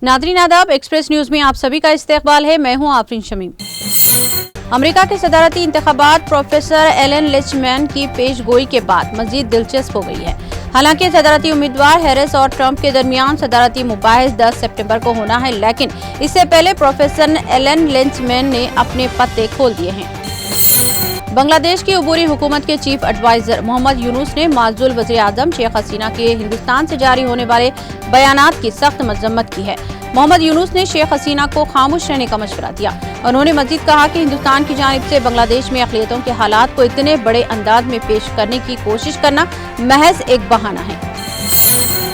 नाज़रीन आदाब, express news में आप सभी का इस्तकबाल है। मैं हूं आफरीन शमीम। अमेरिका के सदारती इंतखाबात प्रोफेसर एलन लिचमैन की पेशगोई के बाद मजीद दिलचस्प हो गई है। हालांकि सदारती उम्मीदवार हैरिस और ट्रंप के दरमियान सदारती मुबाहिस 10 सितंबर को होना है, लेकिन इससे पहले प्रोफेसर एलन लिचमैन ने अपने पत्ते खोल दिए हैं। बांग्लादेश की अबूरी हुकूमत के चीफ एडवाइजर मोहम्मद यूनुस ने माज़ूल वज़ीर आज़म शेख हसीना के हिंदुस्तान से जारी होने वाले बयानात की सख्त मजम्मत की है। मोहम्मद यूनुस ने शेख हसीना को खामोश रहने का मशवरा दिया। उन्होंने मजीद कहा कि हिंदुस्तान की जानिब से बांग्लादेश में अक़लियतों के हालात को इतने बड़े अंदाज में पेश करने की कोशिश करना महज एक बहाना है।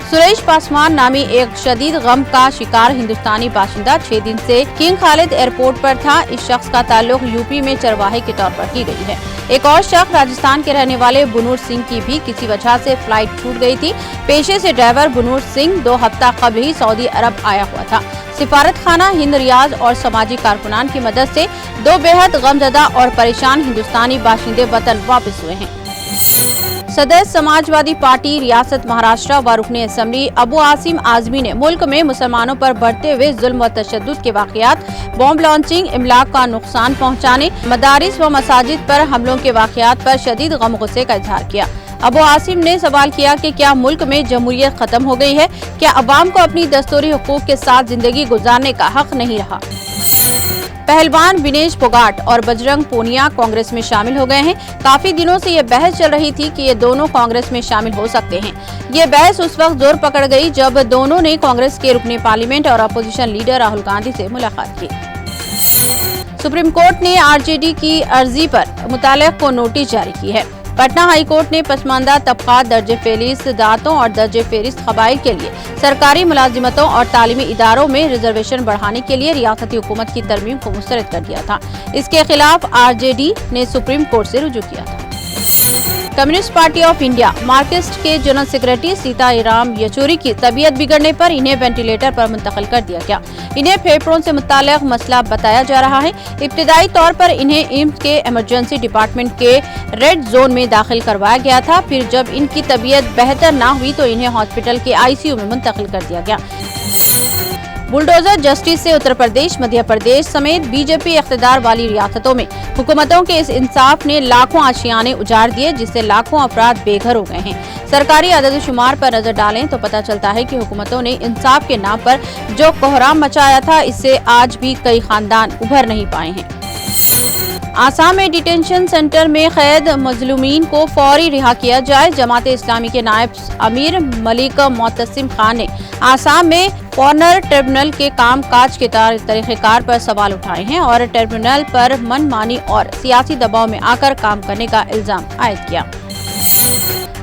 सुरेश पासवान नामी एक शदीद गम का शिकार हिंदुस्तानी बाशिंदा 6 दिन से किंग खालिद एयरपोर्ट पर था। इस शख्स का ताल्लुक यूपी में चरवाहे के तौर पर की गई है। एक और शख्स राजस्थान के रहने वाले बुनूर सिंह की भी किसी वजह से फ्लाइट छूट गई थी। पेशे से ड्राइवर बुनूर सिंह 2 हफ्ता कबल ही सऊदी अरब आया हुआ था। सिफारत खाना हिंद रियाज और समाजी कारकुनान की मदद से 2 बेहद गमजदा और परेशान हिंदुस्तानी बाशिंदे वतन वापस हुए हैं। सदर समाजवादी पार्टी रियासत महाराष्ट्र व रुकने असम्बली अबू आसिम आजमी ने मुल्क में मुसलमानों पर बढ़ते हुए जुल्म व तशद्दुद के वाक़यात, बॉम्ब लॉन्चिंग, इमलाक का नुकसान पहुँचाने, मदारिस व मसाजिद पर हमलों के वाक़यात पर शदीद गम गुस्से का इजहार किया। अबू आसिम ने सवाल किया कि क्या मुल्क में जमहूरियत खत्म हो गई है? क्या अवाम को अपनी दस्तूरी हुकूक के साथ जिंदगी गुजारने का हक नहीं रहा? पहलवान विनेश फोगाट और बजरंग पूनिया कांग्रेस में शामिल हो गए हैं। काफी दिनों से ये बहस चल रही थी कि ये दोनों कांग्रेस में शामिल हो सकते हैं। ये बहस उस वक्त जोर पकड़ गई जब दोनों ने कांग्रेस के रुकने पार्लियामेंट और अपोजिशन लीडर राहुल गांधी से मुलाकात की। सुप्रीम कोर्ट ने आरजेडी की अर्जी पर मुतालिक को नोटिस जारी की है। पटना हाई कोर्ट ने पसमानदा तबकात, दर्जे फेहरिस्त दातों और दर्जे फेहरिस्त कबाइल के लिए सरकारी मुलाजिमतों और तालीमी इदारों में रिजर्वेशन बढ़ाने के लिए रियासती हुकूमत की तरमीम को मुस्तरद कर दिया था। इसके खिलाफ आरजेडी ने सुप्रीम कोर्ट से रुजू किया था। Communist party of India Marxist के जनरल सेक्रेटरी सीताराम येचुरी की तबीयत बिगड़ने पर इन्हें वेंटिलेटर पर मुंतकिल कर दिया गया। इन्हें फेफड़ों से मुताल्लिक मसला बताया जा रहा है। इब्तिदाई तौर पर इन्हें एम्स के इमरजेंसी डिपार्टमेंट के रेड जोन में दाखिल करवाया गया था। फिर जब इनकी तबीयत बेहतर ना हुई तो इन्हें हॉस्पिटल के आईसीयू में मुंतकिल कर दिया गया। बुलडोजर जस्टिस से उत्तर प्रदेश, मध्य प्रदेश समेत बीजेपी इख्तिदार वाली रियासतों में हुकूमतों के इस इंसाफ ने लाखों आशियाने उजाड़ दिए, जिससे लाखों अफराद बेघर हो गए हैं। सरकारी अदद शुमार पर नजर डालें तो पता चलता है कि हुकूमतों ने इंसाफ के नाम पर जो कोहराम मचाया था, इससे आज भी कई खानदान उभर नहीं पाए हैं। आसाम में डिटेंशन सेंटर में कैद मजलूमीन को फौरी रिहा किया जाए। जमाते इस्लामी के नायब अमीर मलिक मोतसिम खान ने आसाम में कॉर्नर ट्रिब्यूनल के काम काज के तरीक़ेकार पर सवाल उठाए हैं और ट्रिब्यूनल पर मनमानी और सियासी दबाव में आकर काम करने का इल्जाम आयद किया।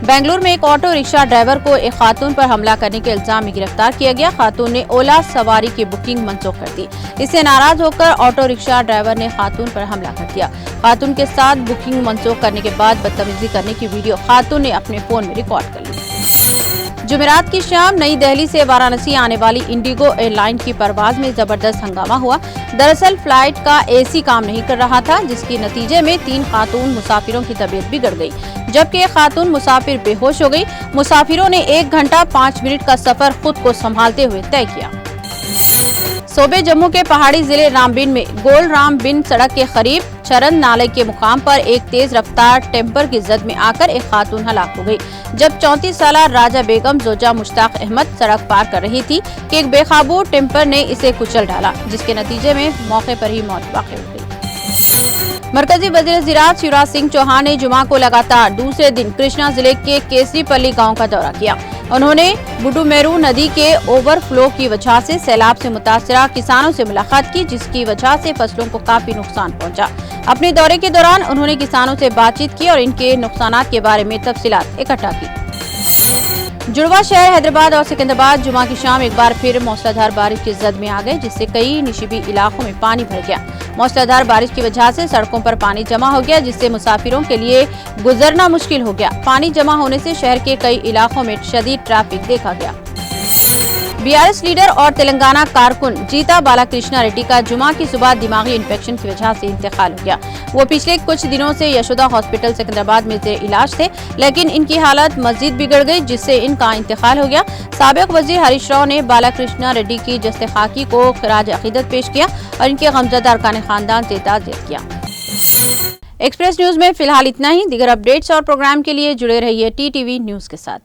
बेंगलुरु में एक ऑटो रिक्शा ड्राइवर को एक खातून पर हमला करने के इल्जाम में गिरफ्तार किया गया। खातून ने ओला सवारी की बुकिंग मनसूख कर दी। इससे नाराज होकर ऑटो रिक्शा ड्राइवर ने खातून पर हमला कर दिया। खातून के साथ बुकिंग मनसूख करने के बाद बदतमीजी करने की वीडियो खातून ने अपने फोन में रिकॉर्ड कर ली। जुमेरात की शाम नई दिल्ली से वाराणसी आने वाली इंडिगो एयरलाइन की परवाज में जबरदस्त हंगामा हुआ। दरअसल फ्लाइट का एसी काम नहीं कर रहा था, जिसके नतीजे में 3 खातून मुसाफिरों की तबीयत बिगड़ गई, जबकि एक खातून मुसाफिर बेहोश हो गई। मुसाफिरों ने 1 घंटा 5 मिनट का सफर खुद को संभालते हुए तय किया। सूबे जम्मू के पहाड़ी जिले रामबिन में गोल रामबिन सड़क के करीब चरन नाले के मुकाम पर एक तेज रफ्तार टेम्पर की जद में आकर एक खातून हलाक हो गई, जब 34 साला राजा बेगम जोजा मुश्ताक अहमद सड़क पार कर रही थी कि एक बेकाबू टेम्पर ने इसे कुचल डाला, जिसके नतीजे में मौके पर ही मौत वाक़ हो गई। मरकजी वज़ीर ज़राअत शिवराज सिंह चौहान ने जुमा को लगातार दूसरे दिन कृष्णा जिले के केसरीपल्ली गांव का दौरा किया। उन्होंने बुडूमेरू नदी के ओवरफ्लो की वजह से सैलाब से मुतासरा किसानों से मुलाकात की, जिसकी वजह से फसलों को काफी नुकसान पहुंचा। अपने दौरे के दौरान उन्होंने किसानों से बातचीत की और इनके नुकसानात के बारे में तफसीलात इकट्ठा की। जुड़वा शहर हैदराबाद और सिकंदराबाद जुमा की शाम एक बार फिर मूसलाधार बारिश की जद में आ गए, जिससे कई निशिबी इलाकों में पानी भर गया। मूसलाधार बारिश की वजह से सड़कों पर पानी जमा हो गया, जिससे मुसाफिरों के लिए गुजरना मुश्किल हो गया। पानी जमा होने से शहर के कई इलाकों में शदीद ट्रैफिक देखा गया। बीआरएस लीडर और तेलंगाना कारकुन जीता बालाकृष्णा रेड्डी का जुमा की सुबह दिमागी इन्फेक्शन की वजह से इंतकाल हो गया। वो पिछले कुछ दिनों से यशोदा हॉस्पिटल सिकंदराबाद में जेर इलाज थे, लेकिन इनकी हालत मजीद बिगड़ गई, जिससे इनका इंतकाल हो गया। साबिक वजीर हरीश राव ने बालाकृष्णा रेड्डी की जस्ते खाकी को खराज अकीदत पेश किया और इनके गमज़दा अरकान खानदान से ताज़ियत किया। एक्सप्रेस न्यूज में फिलहाल इतना ही। दीगर अपडेट्स और प्रोग्राम के लिए जुड़े रहिए टीटीवी न्यूज के साथ।